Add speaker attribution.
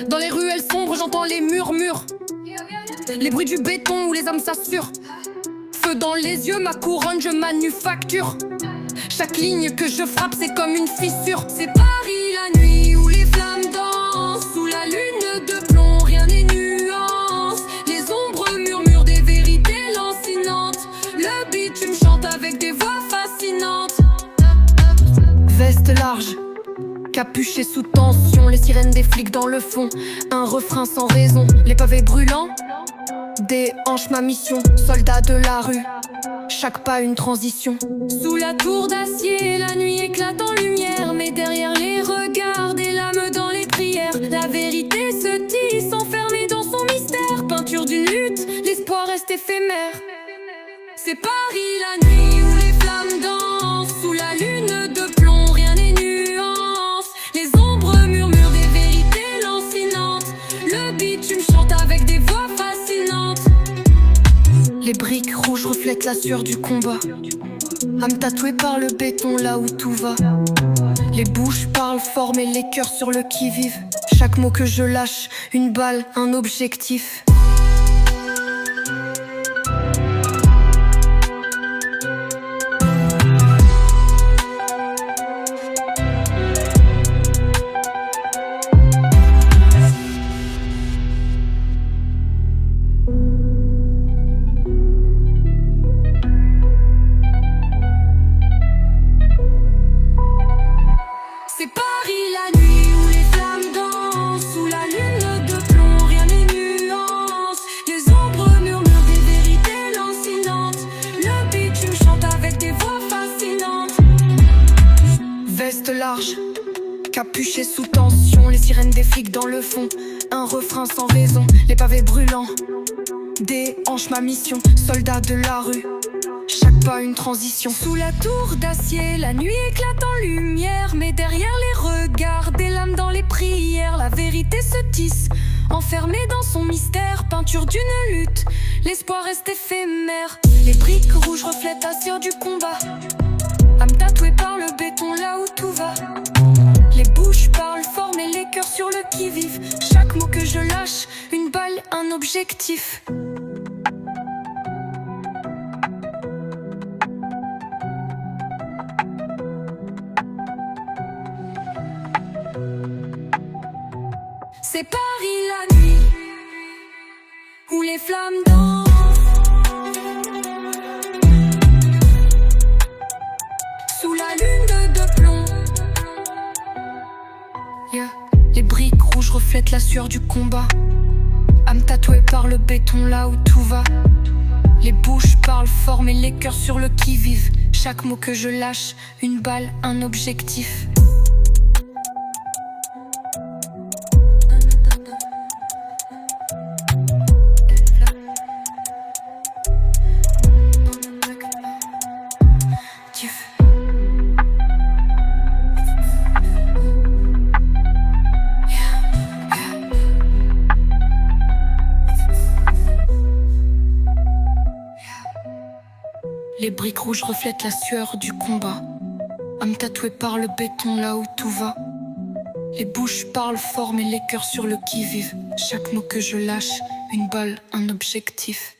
Speaker 1: Dans les ruelles sombres, j'entends les murmures, les bruits du béton où les hommes s'assurent. Feu dans les yeux, ma couronne, je manufacture. Chaque ligne que je frappe, c'est comme une fissure. C'est Paris la nuit où les flammes dansent. Sous la lune de plomb, rien n'est nuance. Les ombres murmurent des vérités lancinantes. Le bitume chante avec des voix fascinantes. Veste large, capuché sous tension, les sirènes des flics dans le fond. Un refrain sans raison, les pavés brûlants déhanchent ma mission. Soldat de la rue, chaque pas une transition. Sous la tour d'acier, la nuit éclate en lumière, mais derrière les regards, des lames dans les prières. La vérité se tisse, enfermée dans son mystère. Peinture d'une lutte, l'espoir reste éphémère. C'est Paris la nuit où les flammes dansent. Sous la lune de plomb, rien n'est nuance. Les ombres murmurent des vérités lancinantes. Le bitume chante avec des voix fascinantes. Les briques rouges reflètent la sueur du combat. Âme tatouée par le béton là où tout va. Les bouches parlent fort mais les cœurs sur le qui-vive. Chaque mot que je lâche, une balle, un objectif. C'est Paris la nuit où les flammes dansent. Sous la lune de plomb, rien n'est nuance. Les ombres murmurent des vérités lancinantes. Le bitume chante avec des voix fascinantes. Veste large, capuché sous tension, les sirènes des flics dans le fond. Un refrain sans raison, les pavés brûlants déhanchent ma mission. Soldat de la rue, chaque pas une transition. Sous la tour d'acier, la nuit éclate en lumière, mais derrière les regards, des lames dans les prières. La vérité se tisse, enfermée dans son mystère. Peinture d'une lutte, l'espoir reste éphémère. Les briques rouges reflètent la sueur du combat. Âme tatouée par le béton là où tout va. Les bouches parlent fort mais les cœurs sur le qui-vive. Chaque mot que je lâche, une balle, un objectif. C'est Paris la nuit où les flammes dansent. Sous la lune de plomb, les briques rouges reflètent la sueur du combat. Âme tatouée par le béton là où tout va. Les bouches parlent fort mais les cœurs sur le qui-vive. Chaque mot que je lâche, une balle, un objectif. Les briques rouges reflètent la sueur du combat. Âme tatouée par le béton là où tout va. Les bouches parlent fort mais les cœurs sur le qui-vive. Chaque mot que je lâche, une balle, un objectif.